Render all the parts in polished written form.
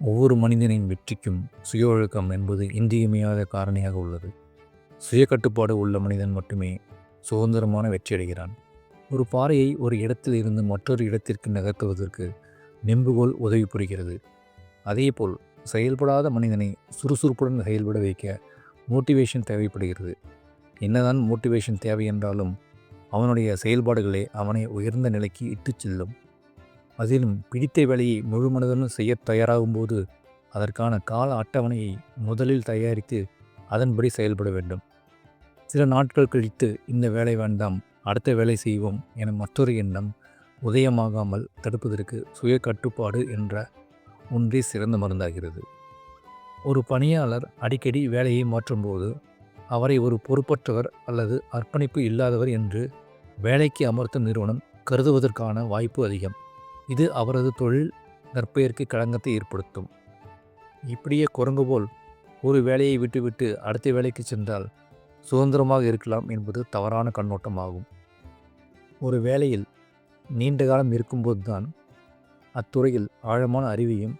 ஒவ்வொரு மனிதனின் வெற்றிக்கும் சுய ஒழுக்கம் என்பது இன்றியமையாத காரணியாக உள்ளது. சுய கட்டுப்பாடு உள்ள மனிதன் மட்டுமே சுதந்திரமான வெற்றியடைகிறான். ஒரு பாறையை ஒரு இடத்தில் இருந்து மற்றொரு இடத்திற்கு நகர்த்துவதற்கு நெம்புகோல் உதவி புரிகிறது. அதேபோல் செயல்படாத மனிதனை சுறுசுறுப்புடன் செயல்பட வைக்க மோட்டிவேஷன் தேவைப்படுகிறது. என்னதான் மோட்டிவேஷன் தேவை என்றாலும் அவனுடைய செயல்பாடுகளே அவனை உயர்ந்த நிலைக்கு இட்டுச் செல்லும். அதிலும் பிடித்த வேலையை முழு மனதுடன் செய்ய தயாராகும்போது அதற்கான கால அட்டவணையை முதலில் தயாரித்து அதன்படி செயல்பட வேண்டும். சில நாட்கள் கழித்து இந்த வேலை வேண்டாம், அடுத்த வேலை செய்வோம் என மற்றொரு எண்ணம் உதயமாகாமல் தடுப்பதற்கு சுய கட்டுப்பாடு என்ற ஒன்றே சிறந்த மருந்தாகிறது. ஒரு பணியாளர் அடிக்கடி வேலையை மாற்றும்போது அவரை ஒரு பொறுப்பற்றவர் அல்லது அர்ப்பணிப்பு இல்லாதவர் என்று வேலைக்கு அமர்த்தும் நிறுவனம் கருதுவதற்கான வாய்ப்பு அதிகம். இது அவரது தொழில் நற்பெயருக்கு களங்கத்தை ஏற்படுத்தும். இப்படியே குரங்கு போல் ஒரு வேலையை விட்டுவிட்டு அடுத்த வேலைக்கு சென்றால் சுதந்திரமாக இருக்கலாம் என்பது தவறான கண்ணோட்டமாகும். ஒரு வேலையில் நீண்ட காலம் இருக்கும்போது தான் அத்துறையில் ஆழமான அறிவையும்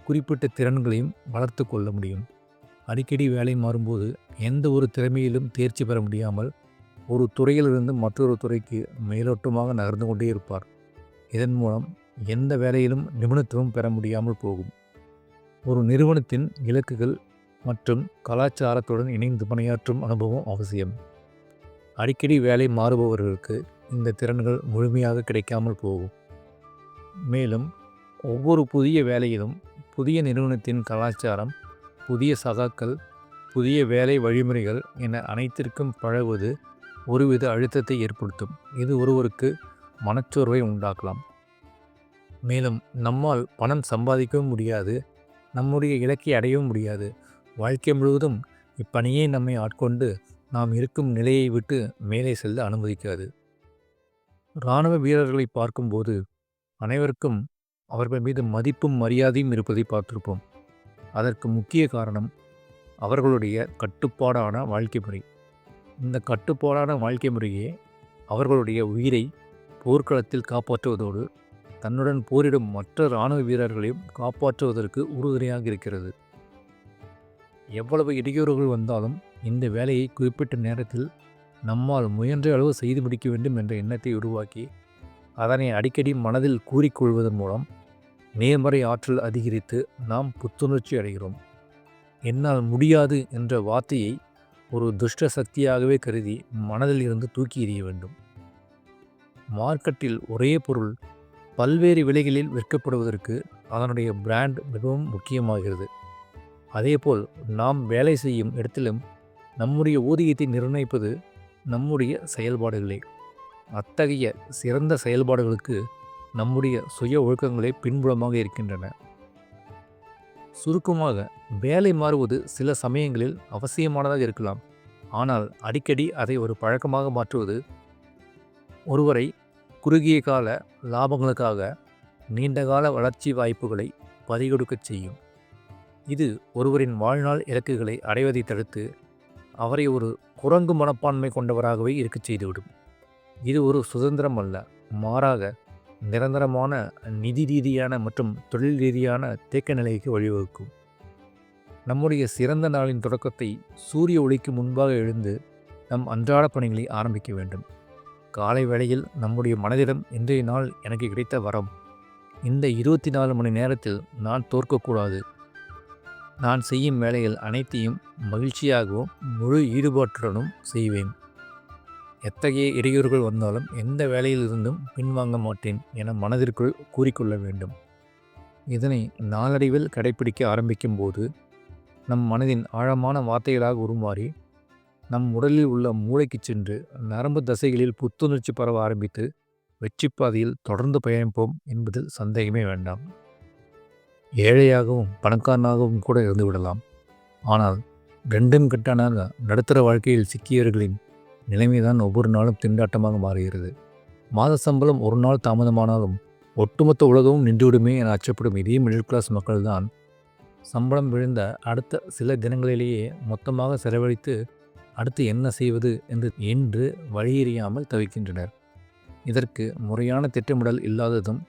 குறிப்பிட்ட திறன்களையும் வளர்த்து கொள்ள முடியும். அடிக்கடி வேலை மாறும்போது எந்த ஒரு திறமையிலும் தேர்ச்சி பெற முடியாமல் ஒரு துறையிலிருந்து மற்றொரு துறைக்கு மேலோட்டமாக நகர்ந்து கொண்டே இருப்பார். இதன் மூலம் எந்த வேலையிலும் நிபுணத்துவம் பெற முடியாமல் போகும். ஒரு நிறுவனத்தின் இலக்குகள் மற்றும் கலாச்சாரத்துடன் இணைந்து பணியாற்றும் அனுபவம் அவசியம். அடிக்கடி வேலை மாறுபவர்களுக்கு இந்த திறன்கள் முழுமையாக கிடைக்காமல் போகும். மேலும் ஒவ்வொரு புதிய வேலையிலும் புதிய நிறுவனத்தின் கலாச்சாரம், புதிய சகாக்கள், புதிய வேலை வழிமுறைகள் என அனைத்திற்கும் பழகுவது ஒருவித அழுத்தத்தை ஏற்படுத்தும். இது ஒருவருக்கு மனச்சோர்வை உண்டாக்கலாம். மேலும் நம்மால் பணம் சம்பாதிக்கவும் முடியாது, நம்முடைய இலக்கை அடையவும் முடியாது. வாழ்க்கை முழுவதும் இப்பணியே நம்மை ஆட்கொண்டு நாம் இருக்கும் நிலையை விட்டு மேலே செல்ல அனுமதிக்காது. இராணுவ வீரர்களை பார்க்கும்போது அனைவருக்கும் அவர்கள் மீது மதிப்பும் மரியாதையும் இருப்பதை பார்த்திருப்போம். அதற்கு முக்கிய காரணம் அவர்களுடைய கட்டுப்பாடான வாழ்க்கை முறை. இந்த கட்டுப்பாடான வாழ்க்கை முறையே அவர்களுடைய உயிரை போர்க்களத்தில் காப்பாற்றுவதோடு தன்னுடன் போரிடும் மற்ற இராணுவ வீரர்களையும் காப்பாற்றுவதற்கு உறுதுணையாக இருக்கிறது. எவ்வளவு இடையூறுகள் வந்தாலும் இந்த வேலையை குறிப்பிட்ட நேரத்தில் நம்மால் முயன்ற அளவு செய்து முடிக்க வேண்டும் என்ற எண்ணத்தை உருவாக்கி அதனை அடிக்கடி மனதில் கூறிக்கொள்வதன் மூலம் நேர்மறை ஆற்றல் அதிகரித்து நாம் புத்துணர்ச்சி அடைகிறோம். என்னால் முடியாது என்ற வார்த்தையை ஒரு துஷ்ட சக்தியாகவே கருதி மனதில் இருந்து தூக்கி எறிய வேண்டும். மார்க்கெட்டில் ஒரே பொருள் பல்வேறு விலைகளில் விற்கப்படுவதற்கு அதனுடைய பிராண்ட் மிகவும் முக்கியமாகிறது. அதேபோல் நாம் வேலை செய்யும் இடத்திலும் நம்முடைய ஊதியத்தை நிர்ணயிப்பது நம்முடைய செயல்பாடுகளே. அத்தகைய சிறந்த செயல்பாடுகளுக்கு நம்முடைய சுய ஒழுக்கங்களே பின்புலமாக இருக்கின்றன. சுருக்கமாக, வேலை மாறுவது சில சமயங்களில் அவசியமானதாக இருக்கலாம். ஆனால் அடிக்கடி அதை ஒரு பழக்கமாக மாற்றுவது ஒருவரை குறுகிய கால லாபங்களுக்காக நீண்டகால வளர்ச்சி வாய்ப்புகளை பறிகொடுக்கச் செய்யும். இது ஒருவரின் வாழ்நாள் இலக்குகளை அடைவதை தடுத்து அவரை ஒரு குரங்கு மனப்பான்மை கொண்டவராகவே இருக்கச் செய்துவிடும். இது ஒரு சுதந்திரம் அல்ல, மாறாக நிரந்தரமான நிதி ரீதியான மற்றும் தொழில் ரீதியான தேக்க நிலைக்கு வழிவகுக்கும். நம்முடைய சிறந்த நாளின் தொடக்கத்தை சூரிய ஒளிக்கு முன்பாக எழுந்து நம் அன்றாட பணிகளை ஆரம்பிக்க வேண்டும். காலை வேளையில் நம்முடைய மனதிடம் இன்றைய நாள் எனக்கு கிடைத்த வரம், இந்த 24 மணி நேரத்தில் நான் தோற்கக்கூடாது, நான் செய்யும் வேலைகள் அனைத்தையும் மகிழ்ச்சியாகவும் முழு ஈடுபாட்டுடனும் செய்வேன், எத்தகைய இடையூறுகள் வந்தாலும் எந்த வேலையிலிருந்தும் பின்வாங்க மாட்டேன் என மனதிற்குள் கூறிக்கொள்ள வேண்டும். இதனை நாளடைவில் கடைபிடிக்க ஆரம்பிக்கும் போது நம் மனதின் ஆழமான வார்த்தைகளாக உருமாறி நம் உடலில் உள்ள மூளைக்கு சென்று நரம்பு தசைகளில் புத்துணர்ச்சி பரவ ஆரம்பித்து வெற்றி பாதையில் தொடர்ந்து பயணிப்போம் என்பதில் சந்தேகமே வேண்டாம். ஏழையாகவும் பணக்காரனாகவும் கூட இருந்து விடலாம். ஆனால் ரெண்டும் கெட்டானாக நடுத்தர வாழ்க்கையில் சிக்கியவர்களின் நிலைமைதான் ஒவ்வொரு நாளும் திண்டாட்டமாக மாறுகிறது. மாத சம்பளம் ஒரு நாள் தாமதமானாலும் ஒட்டுமொத்த உலகமும் நின்றுவிடுமே என அச்சப்படும் இதே மிடில் கிளாஸ் மக்கள்தான் சம்பளம் விழுந்த அடுத்த சில தினங்களிலேயே மொத்தமாக செலவழித்து அடுத்து என்ன செய்வது என்று வழியறியாமல் தவிக்கின்றனர். இதற்கு முறையான திட்டமிடல் இல்லாததும்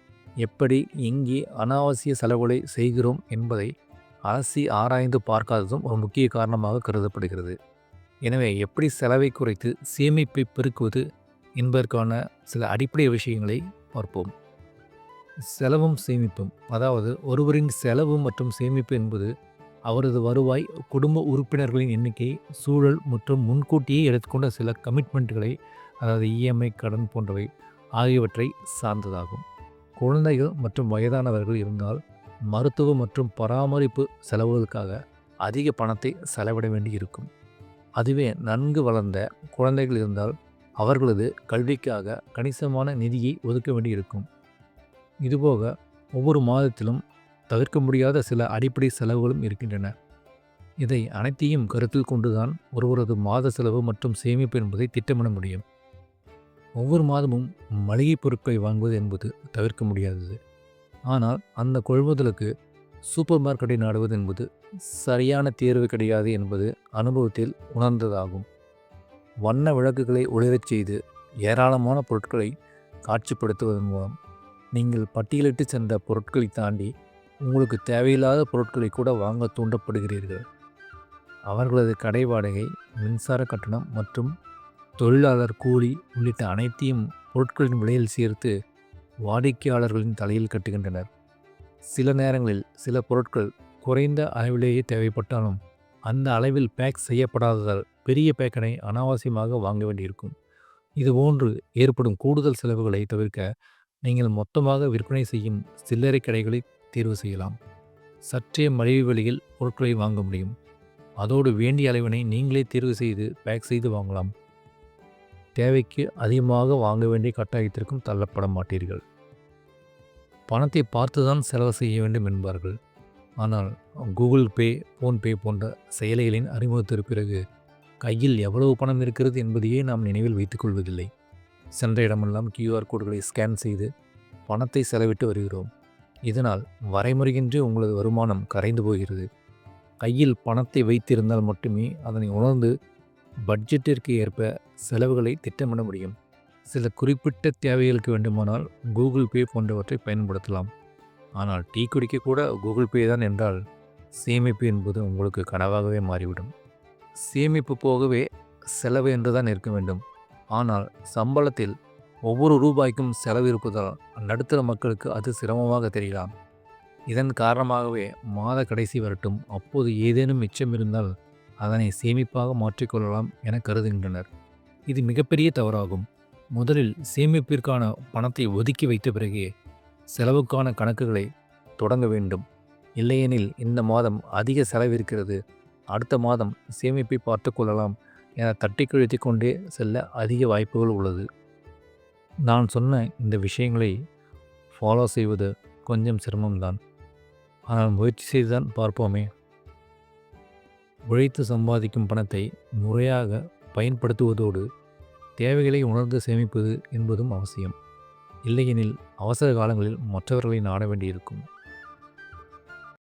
எப்படி எங்கே அனாவசிய செலவுகளை செய்கிறோம் என்பதை அலசி ஆராய்ந்து பார்க்காததும் ஒரு முக்கிய காரணமாக கருதப்படுகிறது. எனவே எப்படி செலவை குறைத்து சேமிப்பை பெருக்குவது என்பதற்கான சில அடிப்படை விஷயங்களை பார்ப்போம். செலவும் சேமிப்பும், அதாவது ஒருவரின் செலவு மற்றும் சேமிப்பு என்பது அவரது வருவாய், குடும்ப உறுப்பினர்களின் எண்ணிக்கை, சூழல் மற்றும் முன்கூட்டியே எடுத்துக்கொண்ட சில கமிட்மெண்ட்டுகளை, அதாவது இஎம்ஐ, கடன் போன்றவை ஆகியவற்றை சார்ந்ததாகும். குழந்தைகள் மற்றும் வயதானவர்கள் இருந்தால் மருத்துவ மற்றும் பராமரிப்பு செலவுகளுக்காக அதிக பணத்தை செலவிட வேண்டி இருக்கும். அதுவே நன்கு வளர்ந்த குழந்தைகள் இருந்தால் அவர்களது கல்விக்காக கணிசமான நிதியை ஒதுக்க வேண்டி இருக்கும். இதுபோக ஒவ்வொரு மாதத்திலும் தவிர்க்க முடியாத சில அடிப்படை செலவுகளும் இருக்கின்றன. இதை அனைத்தையும் கருத்தில் கொண்டுதான் ஒருவரது மாத செலவு மற்றும் சேமிப்பு என்பதை திட்டமிட முடியும். ஒவ்வொரு மாதமும் மளிகை பொருட்களை வாங்குவது என்பது தவிர்க்க முடியாதது. ஆனால் அந்த கொள்முதலுக்கு சூப்பர் மார்க்கெட்டை நாடுவது என்பது சரியான தேர்வு கிடையாது என்பது அனுபவத்தில் உணர்ந்ததாகும். வண்ண விளக்குகளை ஒளிரச் செய்து ஏராளமான பொருட்களை காட்சிப்படுத்துவதன் மூலம் நீங்கள் பட்டியலிட்டு சென்ற பொருட்களை தாண்டி உங்களுக்கு தேவையில்லாத பொருட்களை கூட வாங்க தூண்டப்படுகிறீர்கள். அவர்களது கடை வாடகை, மின்சார கட்டணம் மற்றும் தொழிலாளர் கூலி உள்ளிட்ட அனைத்தையும் பொருட்களின் விலையில் சேர்த்து வாடிக்கையாளர்களின் தலையில் கட்டுகின்றனர். சில நேரங்களில் சில பொருட்கள் குறைந்த அளவிலேயே தேவைப்பட்டாலும் அந்த அளவில் பேக் செய்யப்படாததால் பெரிய பேக்கனை அனாவசியமாக வாங்க வேண்டியிருக்கும். இதுபோன்று ஏற்படும் கூடுதல் செலவுகளை தவிர்க்க நீங்கள் மொத்தமாக விற்பனை செய்யும் சில்லறை கடைகளை தேர்வு செய்யலாம். சற்றே மலிவு விலையில் பொருட்களை வாங்க முடியும். அதோடு வேண்டிய அளவினை நீங்களே தேர்வு செய்து பேக் செய்து வாங்கலாம். தேவைக்கு அதிகமாக வாங்க வேண்டிய கட்டாயத்திற்கும் தள்ளப்பட மாட்டீர்கள். பணத்தை பார்த்துதான் செலவு செய்ய வேண்டும் என்பார்கள். ஆனால் கூகுள் பே, ஃபோன்பே போன்ற செயலிகளின் அறிமுகத்திற்கு பிறகு கையில் எவ்வளவு பணம் இருக்கிறது என்பதையே நாம் நினைவில் வைத்துக்கொள்வதில்லை. சென்ற இடமெல்லாம் QR கோடுகளை ஸ்கேன் செய்து பணத்தை செலவிட்டு வருகிறோம். இதனால் வரைமுறையின்றி உங்களது வருமானம் கரைந்து போகிறது. கையில் பணத்தை வைத்திருந்தால் மட்டுமே அதனை உணர்ந்து பட்ஜெட்டிற்கு ஏற்ப செலவுகளை திட்டமிட முடியும். சில குறிப்பிட்ட தேவைகளுக்கு வேண்டுமானால் கூகுள் பே போன்றவற்றை பயன்படுத்தலாம். ஆனால் டீ குடிக்க கூட கூகுள் பே தான் என்றால் சேமிப்பு என்பது உங்களுக்கு கனவாகவே மாறிவிடும். சேமிப்பு போகவே செலவு என்று தான் இருக்க வேண்டும். ஆனால் சம்பளத்தில் ஒவ்வொரு ரூபாய்க்கும் செலவு இருப்பதால் நடுத்தர மக்களுக்கு அது சிரமமாக தெரியலாம். இதன் காரணமாகவே மாத கடைசி வரட்டும், அப்போது ஏதேனும் மிச்சம் இருந்தால் அதனை சேமிப்பாக மாற்றிக்கொள்ளலாம் என கருதுகின்றனர். இது மிகப்பெரிய தவறாகும். முதலில் சேமிப்பிற்கான பணத்தை ஒதுக்கி வைத்த பிறகே செலவுக்கான கணக்குகளை தொடங்க வேண்டும். இல்லையெனில் இந்த மாதம் அதிக செலவிருக்கிறது, அடுத்த மாதம் சேமிப்பை பார்த்து கொள்ளலாம் என தட்டி கழித்து கொண்டே செல்ல அதிக வாய்ப்புகள் உள்ளது. நான் சொன்ன இந்த விஷயங்களை ஃபாலோ செய்வது கொஞ்சம் சிரமம்தான். ஆனால் முயற்சி செய்துதான் பார்ப்போமே. உழைத்து சம்பாதிக்கும் பணத்தை முறையாக பயன்படுத்துவதோடு தேவைகளை உணர்ந்து சேமிப்பது என்பதும் அவசியம். இல்லையெனில் அவசர காலங்களில் மற்றவர்களை நாட வேண்டியிருக்கும்.